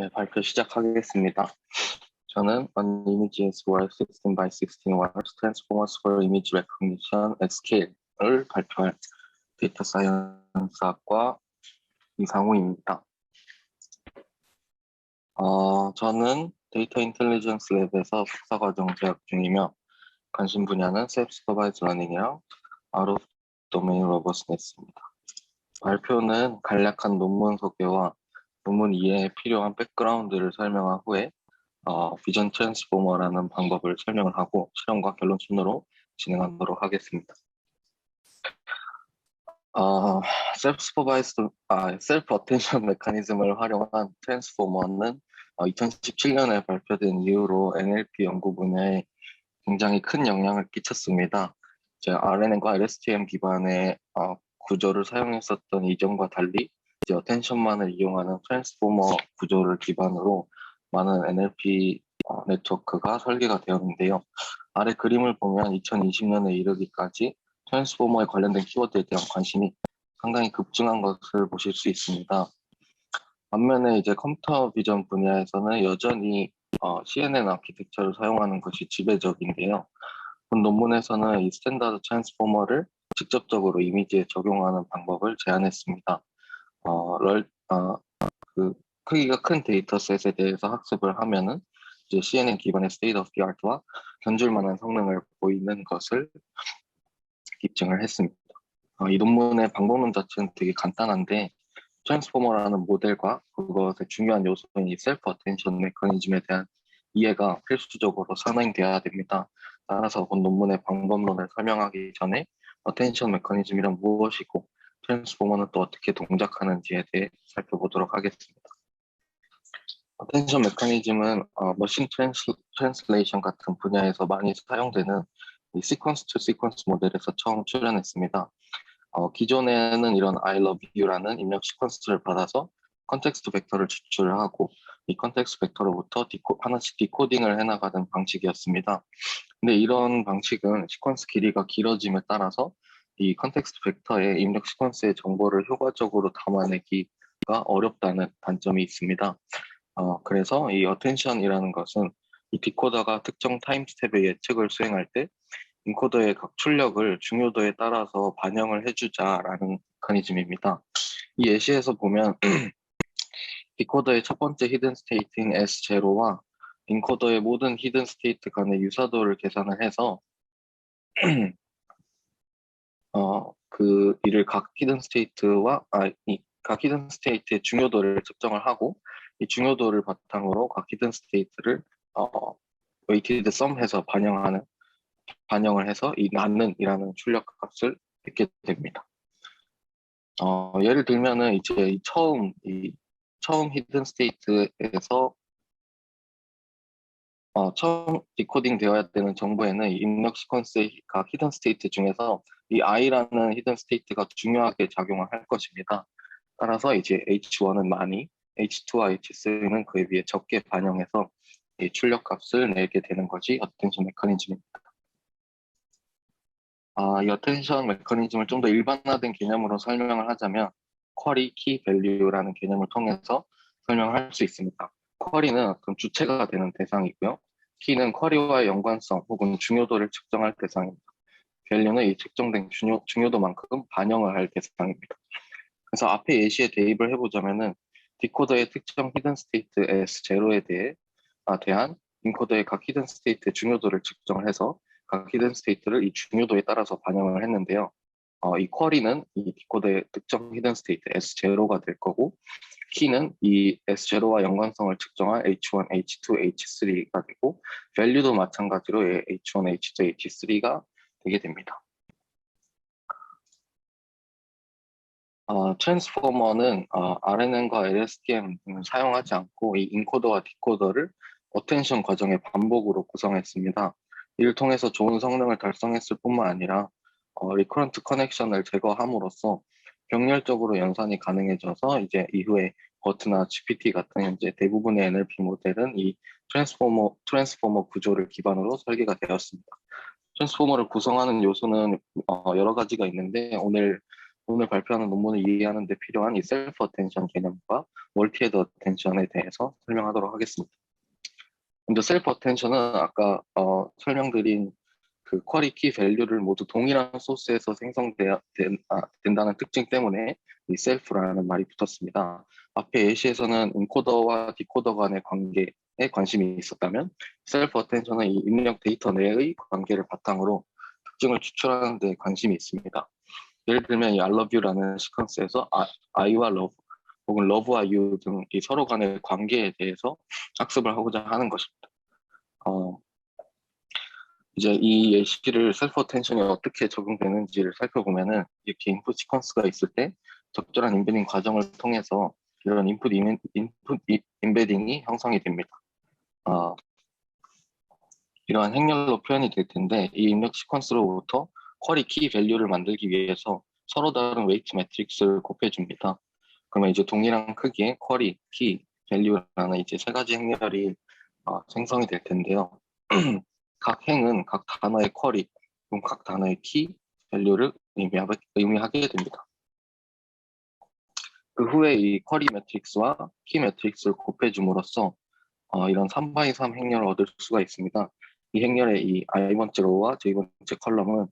네, 발표 시작하겠습니다. 저는 An Image's World 16 by 16 Words Transformers for Image Recognition at Scale을 발표할 데이터 사이언스학과 이상우입니다. 저는 데이터 인텔리전스 랩에서 석사과정 재학 중이며 관심 분야는 셀프 슈퍼바이즈 러닝이랑 아웃 오브 도메인 로버스네스입니다. 발표는 간략한 논문 소개와 논문 이해에 필요한 백그라운드를 설명한 후에 비전 트랜스포머라는 방법을 설명을 하고 실험과 결론 순으로 진행하도록 하겠습니다. 셀프 어텐션 메커니즘을 활용한 트랜스포머는 2017년에 발표된 이후로 NLP 연구 분야에 굉장히 큰 영향을 끼쳤습니다. 이제 RNN과 LSTM 기반의 구조를 사용했었던 이전과 달리 이제 어텐션만을 이용하는 트랜스포머 구조를 기반으로 많은 NLP 네트워크가 설계가 되었는데요. 아래 그림을 보면 2020년에 이르기까지 트랜스포머에 관련된 키워드에 대한 관심이 상당히 급증한 것을 보실 수 있습니다. 반면에 이제 컴퓨터 비전 분야에서는 여전히 CNN 아키텍처를 사용하는 것이 지배적인데요. 본 논문에서는 이 스탠다드 트랜스포머를 직접적으로 이미지에 적용하는 방법을 제안했습니다. 그 크기가 큰 데이터셋에 대해서 학습을 하면은 이제 CNN 기반의 스테이트 오브 디 아트와 견줄 만한 성능을 보이는 것을 입증을 했습니다. 이 논문의 방법론 자체는 되게 간단한데 트랜스포머라는 모델과 그것의 중요한 요소인 이 셀프 어텐션 메커니즘에 대한 이해가 필수적으로 선행되어야 됩니다. 따라서 본 논문의 방법론을 설명하기 전에 어텐션 메커니즘이란 무엇이고 트랜스포머는 또 어떻게 동작하는지에 대해 살펴보도록 하겠습니다. 어텐션 메커니즘은 머신 트랜슬레이션 같은 분야에서 많이 사용되는 이 시퀀스 투 시퀀스 모델에서 처음 출연했습니다. 기존에는 이런 I love you라는 입력 시퀀스를 받아서 컨텍스트 벡터를 추출을 하고 이 컨텍스트 벡터로부터 하나씩 디코딩을 해나가는 방식이었습니다. 근데 이런 방식은 시퀀스 길이가 길어짐에 따라서 이 컨텍스트 벡터의 입력 시퀀스의 정보를 효과적으로 담아내기가 어렵다는 단점이 있습니다. 그래서 이 어텐션이라는 것은 이 디코더가 특정 타임 스텝의 예측을 수행할 때 인코더의 각 출력을 중요도에 따라서 반영을 해주자라는 메커니즘입니다. 이 예시에서 보면 디코더의 첫 번째 히든 스테이트인 S0와 인코더의 모든 히든 스테이트 간의 유사도를 계산을 해서 이를 각 히든 스테이트와 각 히든 스테이트의 중요도를 측정을 하고 이 중요도를 바탕으로 각 히든 스테이트를 웨이티드 썸해서 반영을 해서 이 나는이라는 출력 값을 얻게 됩니다. 예를 들면은 이제 처음 히든 스테이트에서 처음 디코딩 되어야 되는 정보에는 이 입력 시퀀스의 각 히든 스테이트 중에서 이 i라는 히든 스테이트가 중요하게 작용을 할 것입니다. 따라서 이제 H1은 많이, H2와 H3는 그에 비해 적게 반영해서 이 출력 값을 내게 되는 것이 어텐션 메커니즘입니다. 이 어텐션 메커니즘을 좀 더 일반화된 개념으로 설명을 하자면 쿼리, 키, 밸류라는 개념을 통해서 설명할 수 있습니다. 쿼리는 어떤 주체가 되는 대상이고요. 키는 쿼리와의 연관성 혹은 중요도를 측정할 대상입니다. 밸류는 이 측정된 중요도만큼 반영을 할 대상입니다. 그래서 앞에 예시에 대입을 해보자면은 디코더의 특정 히든 스테이트 S0에 대한 인코더의 각 히든 스테이트의 중요도를 측정을 해서 각 히든 스테이트를 이 중요도에 따라서 반영을 했는데요. 이 쿼리는 이 디코더의 특정 히든 스테이트 S0가 될 거고 키는 이 S0와 연관성을 측정할 H1, H2, H3가 되고 밸류도 마찬가지로 H1, H2, H3가 되게 됩니다. 트랜스포머는 RNN과 LSTM을 사용하지 않고 이 인코더와 디코더를 어텐션 과정의 반복으로 구성했습니다. 이를 통해서 좋은 성능을 달성했을 뿐만 아니라 리커런트 커넥션을 제거함으로써 병렬적으로 연산이 가능해져서 이제 이후에 버트나 GPT 같은 이제 대부분의 NLP 모델은 이 트랜스포머 구조를 기반으로 설계가 되었습니다. 트랜스포머를 구성하는 요소는 여러 가지가 있는데 오늘 오늘 발표하는 논문을 이해하는 데 필요한 이 셀프 어텐션 개념과 멀티 헤드 어텐션에 대해서 설명하도록 하겠습니다. 먼저 셀프 어텐션은 아까 설명드린 그 쿼리 키 밸류를 모두 동일한 소스에서 된다는 특징 때문에 이 셀프라는 말이 붙었습니다. 앞에 예시에서는 인코더와 디코더 간의 관계에 관심이 있었다면 셀프 어텐션은 이 입력 데이터 내의 관계를 바탕으로 특징을 추출하는 데 관심이 있습니다. 예를 들면 이 I love you라는 시퀀스에서 I와 love 혹은 love와 you 등 이 서로 간의 관계에 대해서 학습을 하고자 하는 것입니다. 이제 이 예시를 셀프 어텐션이 어떻게 적용되는지를 살펴보면은 이렇게 인풋 시퀀스가 있을 때 적절한 인베딩 과정을 통해서 이런 인풋 인베딩이 형성이 됩니다. 이러한 행렬로 표현이 될 텐데 이 입력 시퀀스로부터 쿼리 키 밸류를 만들기 위해서 서로 다른 웨이트 매트릭스를 곱해줍니다. 그러면 이제 동일한 크기의 쿼리, 키, 밸류라는 이제 세 가지 행렬이 생성이 될 텐데요. 각 행은 각 단어의 쿼리, 그럼 각 단어의 키, 밸류를 의미하게 됩니다. 그 후에 이 쿼리 매트릭스와 키 매트릭스를 곱해줌으로써 이런 3x3 행렬을 얻을 수가 있습니다. 이 행렬의 이 i번째 로우와 j번째 컬럼은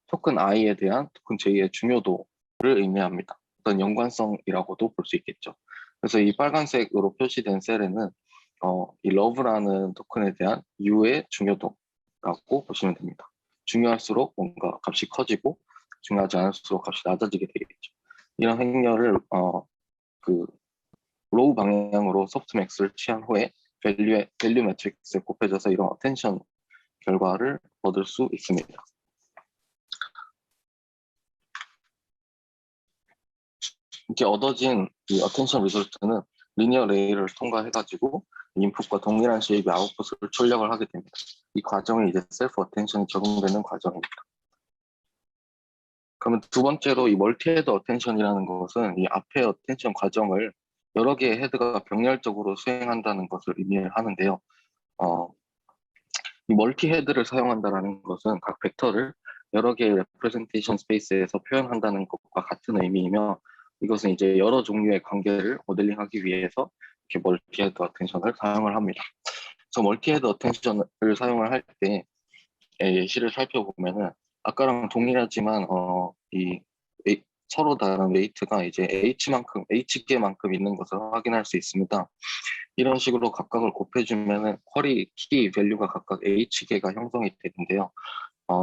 토큰 i에 대한 토큰 j의 중요도를 의미합니다. 어떤 연관성이라고도 볼 수 있겠죠. 그래서 이 빨간색으로 표시된 셀에는 이 love라는 토큰에 대한 u의 중요도라고 보시면 됩니다. 중요할수록 뭔가 값이 커지고 중요하지 않을수록 값이 낮아지게 되겠죠. 이런 행렬을 그 로우 방향으로 소프트맥스를 취한 후에 밸류 매트릭스에 곱해져서 이런 어텐션 결과를 얻을 수 있습니다. 이렇게 얻어진 이 어텐션 리졸트는 리니어 레이를 통과해가지고 인풋과 동일한 쉐입의 아웃풋을 출력을 하게 됩니다. 이 과정이 이제 셀프 어텐션이 적용되는 과정입니다. 그러면 두 번째로 이 멀티 헤드 어텐션이라는 것은 이 앞의 어텐션 과정을 여러 개의 헤드가 병렬적으로 수행한다는 것을 의미하는데요. 이 멀티 헤드를 사용한다는 것은 각 벡터를 여러 개의 레프레젠테이션 스페이스에서 표현한다는 것과 같은 의미이며 이것은 이제 여러 종류의 관계를 모델링하기 위해서 이렇게 멀티 헤드 어텐션을 사용을 합니다. 그래서 멀티 헤드 어텐션을 사용을 할 때 예시를 살펴보면은 아까랑 동일하지만 서로 다른 웨이트가 이제 H개만큼 있는 것을 확인할 수 있습니다. 이런 식으로 각각을 곱해주면은 쿼리 키 밸류가 각각 H개가 형성이 되는데요.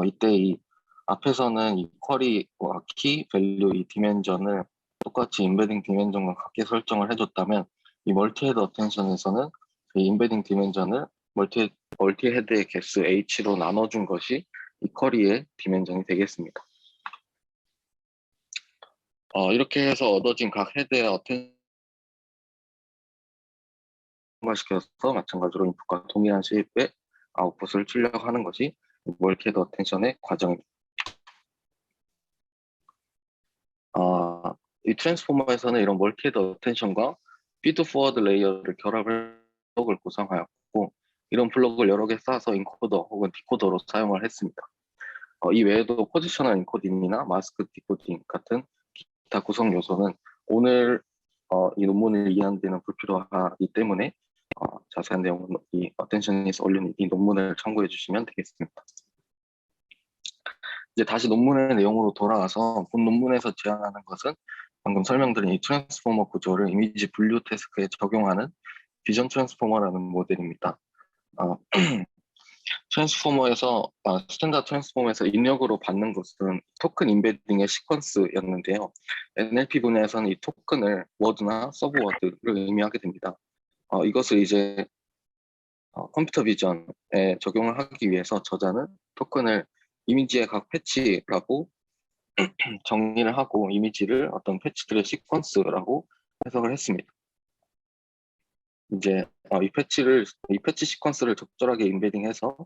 이때 이 앞에서는 이 쿼리와 키 밸류 이 디멘전을 똑같이 인베딩 디멘전과 같게 설정을 해줬다면 이 멀티헤드 어텐션에서는 이 인베딩 디멘전을 멀티헤드의 개수 H로 나눠준 것이 이 쿼리의 디멘전이 되겠습니다. 이렇게 해서 얻어진 각 헤드의 어텐션 통과시켜서 마찬가지로 인풋과 동일한 쉐입의 아웃풋을 출력하는 것이 멀티헤드 어텐션의 과정입니다. 이 트랜스포머에서는 이런 멀티헤드 어텐션과 피드 포워드 레이어를 결합을 블록을 구성하였고 이런 블록을 여러 개 쌓아서 인코더 혹은 디코더로 사용을 했습니다. 이 외에도 포지셔널 인코딩이나 마스크 디코딩 같은 기타 구성 요소는 오늘 이 논문을 이해하는 데는 불필요하기 때문에 자세한 내용은 이 어텐션에서 올린 이 논문을 참고해 주시면 되겠습니다. 이제 다시 논문의 내용으로 돌아와서 본 논문에서 제안하는 것은 방금 설명드린 이 트랜스포머 구조를 이미지 분류 태스크에 적용하는 비전 트랜스포머라는 모델입니다. 스탠다드 트랜스포머에서 입력으로 받는 것은 토큰 인베딩의 시퀀스였는데요. NLP 분야에서는 이 토큰을 워드나 서브워드를 의미하게 됩니다. 이것을 이제 컴퓨터 비전에 적용을 하기 위해서 저자는 토큰을 이미지의 각 패치라고 정리를 하고 이미지를 어떤 패치들의 시퀀스라고 해석을 했습니다. 이제 이 패치 시퀀스를 적절하게 인베딩해서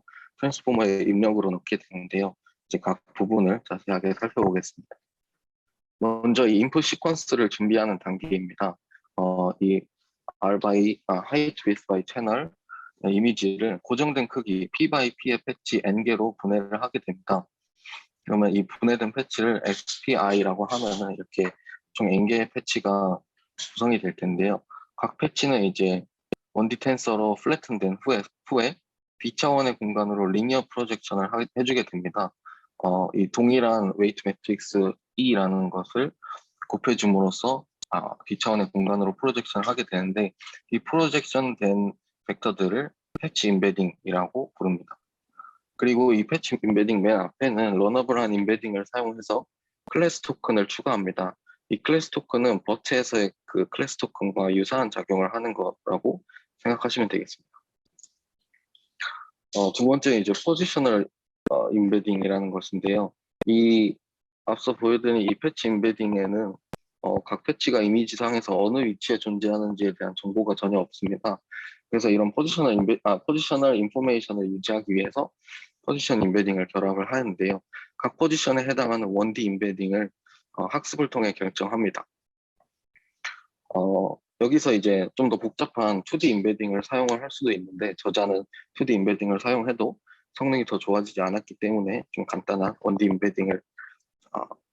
트랜스포머에 입력으로 넣게 되는데요. 이제 각 부분을 자세하게 살펴보겠습니다. 먼저 이 인풋 시퀀스를 준비하는 단계입니다. 이 height, width by channel 이미지를 고정된 크기 P by P의 패치 N개로 분해를 하게 됩니다. 그러면 이 분해된 패치를 XPI라고 하면은 이렇게 총 N개의 패치가 구성이 될 텐데요. 각 패치는 이제 1D 텐서로 플래튼된 후에 B차원의 공간으로 리니어 프로젝션을 해주게 됩니다. 이 동일한 웨이트 매트릭스 E라는 것을 곱해줌으로써 B차원의 공간으로 프로젝션을 하게 되는데, 이 프로젝션 된 벡터들을 패치 임베딩이라고 부릅니다. 그리고 이 패치 임베딩 맨 앞에는 러너블한 임베딩을 사용해서 클래스 토큰을 추가합니다. 이 클래스 토큰은 버트에서의 그 클래스 토큰과 유사한 작용을 하는 거라고 생각하시면 되겠습니다. 두 번째 이제 포지셔널 임베딩이라는 것인데요. 이 앞서 보여드린 이 패치 임베딩에는 각 패치가 이미지상에서 어느 위치에 존재하는지에 대한 정보가 전혀 없습니다. 그래서 이런 포지셔널 인포메이션을 유지하기 위해서 포지션 임베딩을 결합을 하는데요. 각 포지션에 해당하는 1D 임베딩을 학습을 통해 결정합니다. 여기서 이제 좀 더 복잡한 2D 임베딩을 사용을 할 수도 있는데, 저자는 2D 임베딩을 사용해도 성능이 더 좋아지지 않았기 때문에 좀 간단한 1D 임베딩을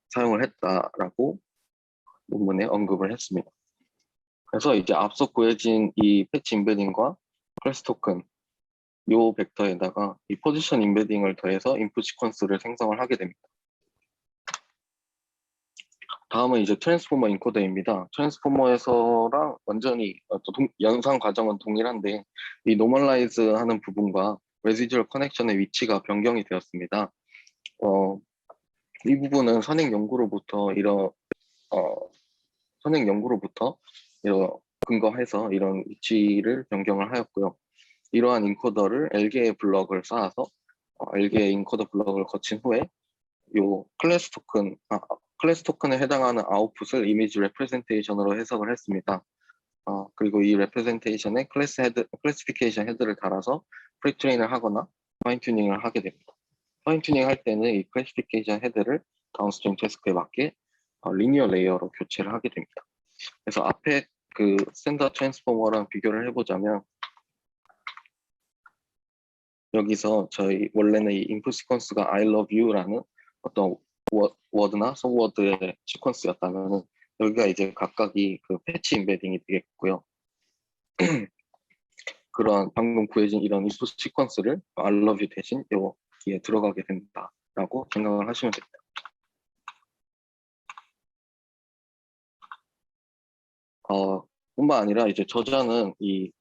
사용을 했다라고 논문에 언급을 했습니다. 그래서 이제 앞서 구해진 이 패치 임베딩과 클래스 토큰 요 벡터에다가 이 포지션 임베딩을 더해서 인풋 시퀀스를 생성을 하게 됩니다. 다음은 이제 트랜스포머 인코더입니다. 트랜스포머에서랑 완전히 연산 과정은 동일한데, 이 노멀라이즈 하는 부분과 레지듀얼 커넥션의 위치가 변경이 되었습니다. 이 부분은 선행 연구로부터 근거해서 이런 위치를 변경을 하였고요. 이러한 인코더를 L개의 블럭을 쌓아서 L개의 인코더 블럭을 거친 후에 요 클래스 토큰에 해당하는 아웃풋을 이미지 레프레젠테이션으로 해석을 했습니다. 그리고 이 레프레젠테이션에 클래시피케이션 헤드를 달아서 프리트레인을 하거나 파인 튜닝을 하게 됩니다. 파인 튜닝 할 때는 이 클래시피케이션 헤드를 다운스트림 태스크에 맞게 리니어 레이어로 교체를 하게 됩니다. 그래서 앞에 그 스탠다드 트랜스포머랑 비교를 해보자면, 여기서 저희 원래는 이 인풋 시퀀스가 I love you라는 어떤 워드나 소워드의 시퀀스였다면, 여기가 이제 각각이 그 패치 임베딩이 되겠고요. 그런 방금 구해진 이런 인풋 시퀀스를 I love you 대신 여기에 들어가게 된다라고 생각을 하시면 됩니다. 뿐만 아니라 이제 저자는 이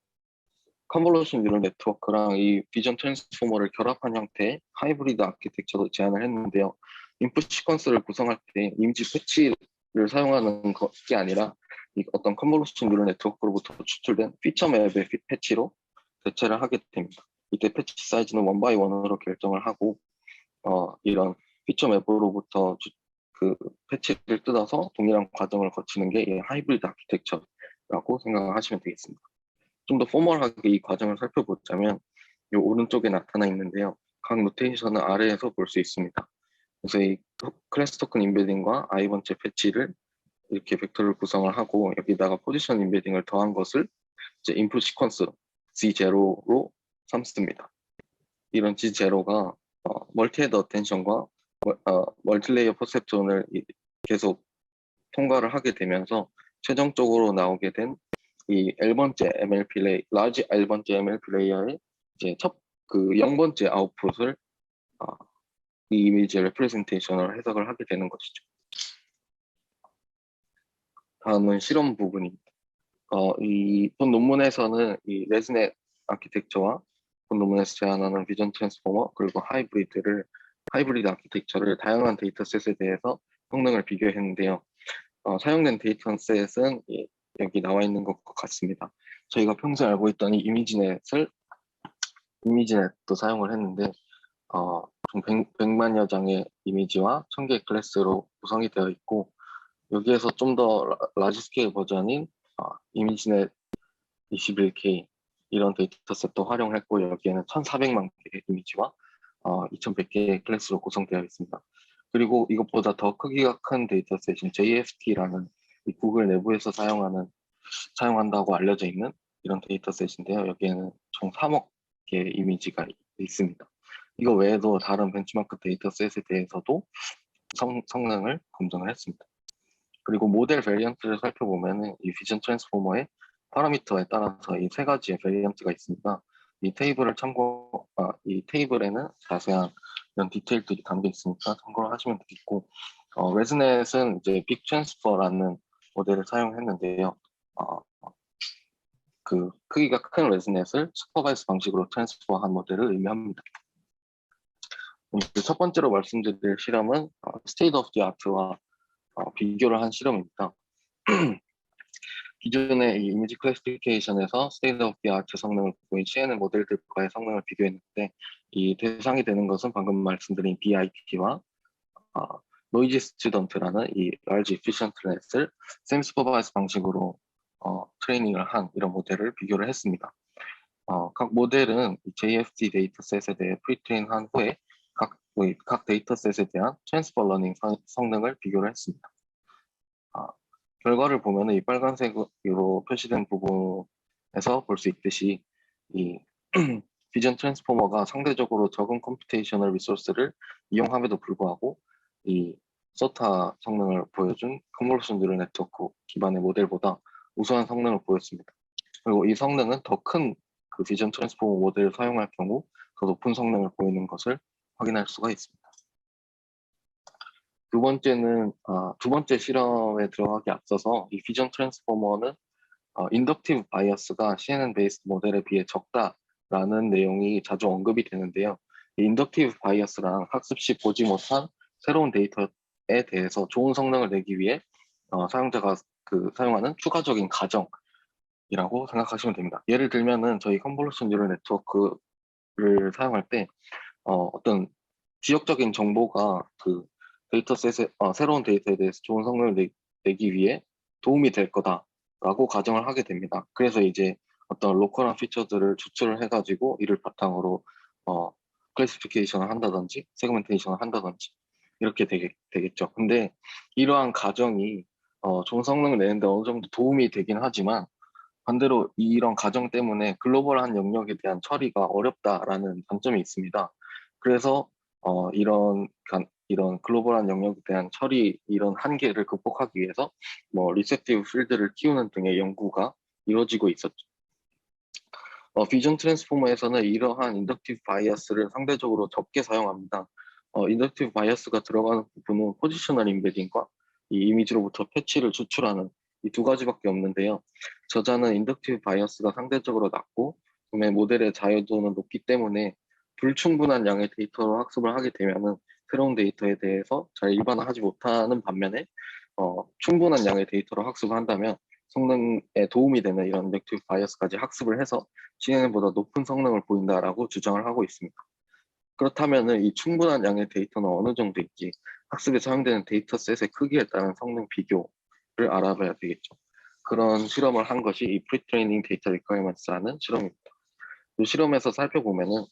컨볼루션 뉴럴 네트워크랑 이 비전 트랜스포머를 결합한 형태의 하이브리드 아키텍처도 제안을 했는데요. 인풋 시퀀스를 구성할 때 이미지 패치를 사용하는 것이 아니라 어떤 컨볼루션 뉴럴 네트워크로부터 추출된 피처 맵의 패치로 대체를 하게 됩니다. 이때 패치 사이즈는 1x1으로 결정을 하고, 이런 피처 맵으로부터 그 패치를 뜯어서 동일한 과정을 거치는 게 이 하이브리드 아키텍처라고 생각을 하시면 되겠습니다. 좀 더 포멀하게 이 과정을 살펴보자면, 이 오른쪽에 나타나 있는데요. 각 노테이션은 아래에서 볼 수 있습니다. 그래서 이 클래스 토큰 임베딩과 i번째 패치를 이렇게 벡터를 구성을 하고, 여기다가 포지션 임베딩을 더한 것을 이제 인풋 시퀀스 G0로 삼습니다. 이런 G0가 멀티 헤드 어텐션과 멀티레이어 퍼셉트론을 계속 통과를 하게 되면서 최종적으로 나오게 된 이 L번째 MLP 라지 L번째 MLP 레이어의 이제 그 0번째 아웃풋을 이 이미지 레프레젠테이션으로 해석을 하게 되는 것이죠. 다음은 실험 부분입니다. 본 논문에서는 이 레즈넷 아키텍처와 본 논문에서 제안하는 비전 트랜스포머 그리고 하이브리드 아키텍처를 다양한 데이터셋에 대해서 성능을 비교했는데요. 사용된 데이터셋은 여기 나와 있는 것과 같습니다. 저희가 평소에 알고 있던 이 이미지넷도 사용을 했는데, 총 100만여 장의 이미지와 1000개의 클래스로 구성이 되어 있고, 여기에서 좀 더 라지 스케일 버전인 이미지넷 21K 이런 데이터셋도 활용했고, 여기에는 1400만 개의 이미지와 2100개의 클래스로 구성되어 있습니다. 그리고 이것보다 더 크기가 큰 데이터셋인 JFT라는 이 구글 내부에서 사용한다고 알려져 있는 이런 데이터셋인데요. 여기에는 총 3억 개의 이미지가 있습니다. 이거 외에도 다른 벤치마크 데이터셋에 대해서도 성능을 검증을 했습니다. 그리고 모델 베리언트를 살펴보면 이 비전 트랜스포머의 파라미터에 따라서 이 세 가지의 베리언트가 있습니다. 이 테이블에는 자세한 이런 디테일들이 담겨 있으니까 참고를 하시면 되겠고, 레즈넷은 이제 빅 트랜스퍼라는 모델을 사용했는데요. 어, 그 크기가 큰 레즈넷을 슈퍼바이스 방식으로 트랜스퍼한 모델을 의미합니다. 첫 번째로 말씀드릴 실험은 스테이트 오브 디 아트와 비교를 한 실험입니다. 기존의 이 이미지 클래시피케이션에서 스테이트 오브 디 아트 성능을 보인 CNN 모델들과의 성능을 비교했는데, 이 대상이 되는 것은 방금 말씀드린 BIP와 노이지 스튜던트라는 이 large efficient 넷을 샘 슈퍼바이스 방식으로 트레이닝을 한 이런 모델을 비교를 했습니다. 각 모델은 JFT 데이터셋에 대해 프리트레인한 후에 각 데이터셋에 대한 트랜스퍼 러닝 성능을 비교를 했습니다. 결과를 보면 이 빨간색으로 표시된 부분에서 볼 수 있듯이 이 비전 트랜스포머가 상대적으로 적은 컴퓨테이셔널 리소스를 이용함에도 불구하고 이 소타 성능을 보여준 컨볼루션 뉴럴 네트워크 기반의 모델보다 우수한 성능을 보였습니다. 그리고 이 성능은 더 큰 그 비전 트랜스포머 모델을 사용할 경우 더 높은 성능을 보이는 것을 확인할 수가 있습니다. 두 번째 실험에 들어가기 앞서서 이 비전 트랜스포머는 인덕티브 바이어스가 CNN 베이스드 모델에 비해 적다라는 내용이 자주 언급이 되는데요. 이 인덕티브 바이어스랑 학습 시 보지 못한 새로운 데이터에 대해서 좋은 성능을 내기 위해 사용자가 사용하는 추가적인 가정이라고 생각하시면 됩니다. 예를 들면은 저희 컨볼루션 뉴럴 네트워크를 사용할 때 어떤 지역적인 정보가 데이터셋에 새로운 데이터에 대해서 좋은 성능을 내기 위해 도움이 될 거다라고 가정을 하게 됩니다. 그래서 이제 어떤 로컬한 피처들을 추출을 해가지고 이를 바탕으로 클래시피케이션을 한다든지 세그멘테이션을 한다든지 이렇게 되겠죠. 근데 이러한 가정이 좋은 성능을 내는데 어느 정도 도움이 되긴 하지만 반대로 이런 가정 때문에 글로벌한 영역에 대한 처리가 어렵다라는 단점이 있습니다. 그래서 이런 글로벌한 영역에 대한 처리 이런 한계를 극복하기 위해서 리셉티브 필드를 키우는 등의 연구가 이루어지고 있었죠. 비전 트랜스포머에서는 이러한 인덕티브 바이어스를 상대적으로 적게 사용합니다. 인덕티브 바이어스가 들어가는 부분은 포지셔널 인베딩과 이 이미지로부터 패치를 추출하는 이 두 가지밖에 없는데요. 저자는 인덕티브 바이어스가 상대적으로 낮고 그다음에 모델의 자유도는 높기 때문에 불충분한 양의 데이터로 학습을 하게 되면은 새로운 데이터에 대해서 잘 일반화하지 못하는 반면에 충분한 양의 데이터로 학습을 한다면 성능에 도움이 되는 이런 인덕티브 바이어스까지 학습을 해서 CNN보다 높은 성능을 보인다라고 주장을 하고 있습니다. 그렇다면 이 충분한 양의 데이터는 어느 정도인지 학습에 사용되는 데이터셋의 크기에 따른 성능 비교를 알아봐야 되겠죠. 그런 실험을 한 것이 이 Pre-training Data Requirements라는 실험입니다. 이 실험에서 살펴보면은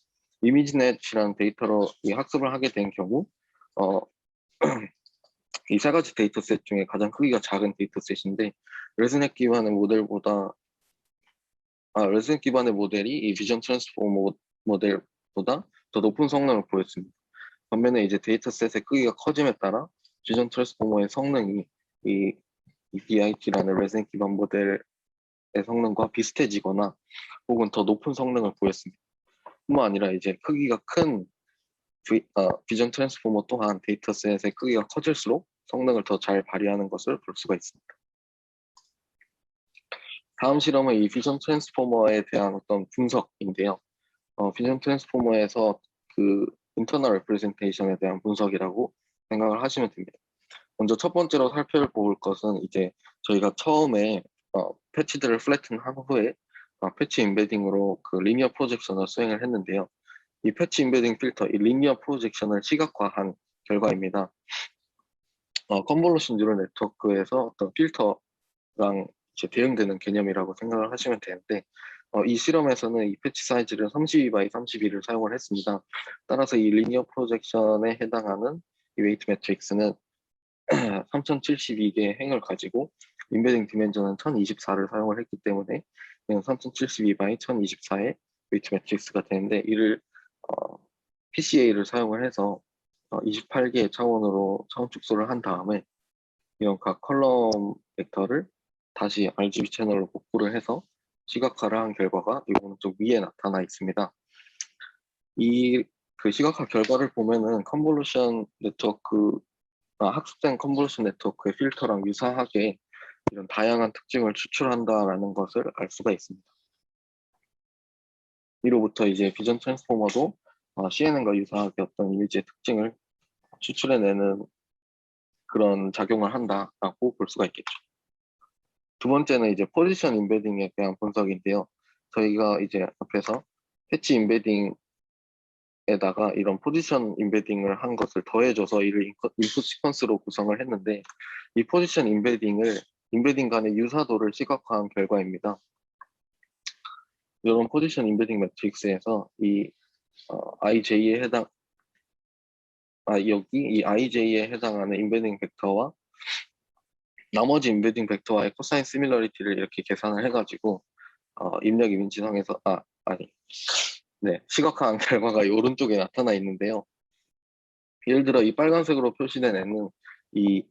이미지넷이라는 데이터로 이 학습을 하게 된 경우 이 세 가지 데이터셋 중에 가장 크기가 작은 데이터셋인데 레즈넷 기반의 모델이 이 비전 트랜스포머 모델보다 더 높은 성능을 보였습니다. 반면에 이제 데이터셋의 크기가 커짐에 따라 비전 트랜스포머의 성능이 이 BIT라는 레즈넷 기반 모델의 성능과 비슷해지거나 혹은 더 높은 성능을 보였습니다. 뿐만 아니라 이제 크기가 큰 비전 트랜스포머 또한 데이터셋의 크기가 커질수록 성능을 더 잘 발휘하는 것을 볼 수가 있습니다. 다음 실험은 이 비전 트랜스포머에 대한 어떤 분석인데요. 비전 트랜스포머에서 인터널 레프레젠테이션에 대한 분석이라고 생각을 하시면 됩니다. 먼저 첫 번째로 살펴볼 것은 이제 저희가 처음에 패치들을 플래튼한 후에 패치 임베딩으로 리니어 프로젝션을 수행을 했는데요. 이 패치 임베딩 필터, 이 리니어 프로젝션을 시각화한 결과입니다. 컨볼루션 뉴럴 네트워크에서 어떤 필터랑 이제 대응되는 개념이라고 생각을 하시면 되는데 이 실험에서는 이 패치 사이즈를 32x32를 사용을 했습니다. 따라서 이 리니어 프로젝션에 해당하는 이 웨이트 매트릭스는 3072개의 행을 가지고 임베딩 디멘전은 1024를 사용을 했기 때문에 3072 by 1024의 웨이트 매트릭스가 되는데 이를 PCA를 사용을 해서 28개의 차원으로 차원 축소를 한 다음에 이런 각 컬럼 벡터를 다시 RGB 채널로 복구를 해서 시각화를 한 결과가 이 오른쪽 위에 나타나 있습니다. 이 그 시각화 결과를 보면은 컨볼루션 네트워크, 학습된 컨볼루션 네트워크의 필터랑 유사하게 이런 다양한 특징을 추출한다라는 것을 알 수가 있습니다. 이로부터 이제 비전 트랜스포머도 CNN과 유사하게 어떤 이미지의 특징을 추출해내는 그런 작용을 한다라고 볼 수가 있겠죠. 두 번째는 이제 포지션 임베딩에 대한 분석인데요. 저희가 이제 앞에서 패치 임베딩에다가 이런 포지션 임베딩을 한 것을 더해줘서 이를 인풋 시퀀스로 구성을 했는데, 이 포지션 임베딩 간의 유사도를 시각화한 결과입니다. 이런 포지션 임베딩 매트릭스에서 이 IJ에 해당 여기 이 IJ에 해당하는 임베딩 벡터와 나머지 임베딩 벡터와의 코사인 시밀러리티를 이렇게 계산을 해가지고 입력 이미지상에서 시각화한 결과가 이 오른쪽에 나타나 있는데요. 예를 들어 이 빨간색으로 표시된 N은 이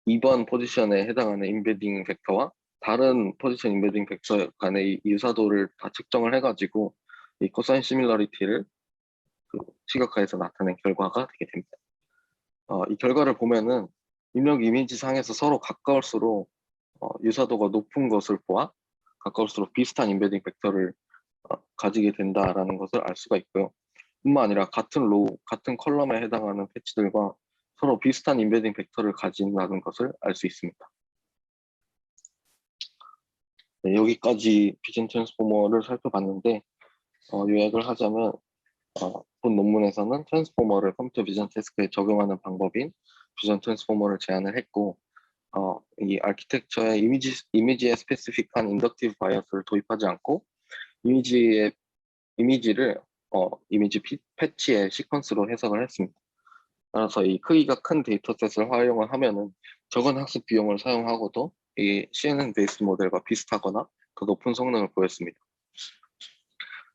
2번 포지션에 해당하는 임베딩 벡터와 다른 포지션 임베딩 벡터 간의 이 유사도를 다 측정을 해가지고 이 코사인 시밀러리티를 그 시각화해서 나타낸 결과가 되게 됩니다. 이 결과를 보면은 입력 이미지상에서 서로 가까울수록 유사도가 높은 것을 보아 가까울수록 비슷한 임베딩 벡터를 가지게 된다라는 것을 알 수가 있고요. 뿐만 아니라 같은 로우, 같은 컬럼에 해당하는 패치들과 서로 비슷한 임베딩 벡터를 가진다는 것을 알 수 있습니다. 네, 여기까지 비전 트랜스포머를 살펴봤는데 요약을 하자면 본 논문에서는 트랜스포머를 컴퓨터 비전 태스크에 적용하는 방법인 비전 트랜스포머를 제안을 했고, 이 아키텍처에 이미지에 스페시픽한 인덕티브 바이어스를 도입하지 않고 이미지를 이미지 패치의 시퀀스로 해석을 했습니다. 따라서 이 크기가 큰 데이터셋을 활용을 하면은 적은 학습 비용을 사용하고도 이 CNN 베이스 모델과 비슷하거나 더 높은 성능을 보였습니다.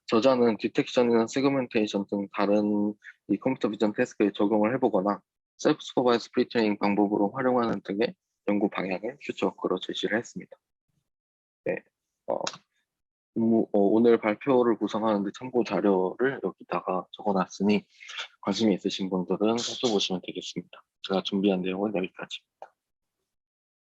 저자는 디텍션이나 세그멘테이션 등 다른 이 컴퓨터 비전 태스크에 적용을 해보거나 셀프 슈퍼바이즈 프리트레이닝 방법으로 활용하는 등의 연구 방향을 퓨처워크로 제시를 했습니다. 네, 오늘 발표를 구성하는 데 참고 자료를 여기다가 적어놨으니 관심이 있으신 분들은 살펴보시면 되겠습니다. 제가 준비한 내용은 여기까지입니다.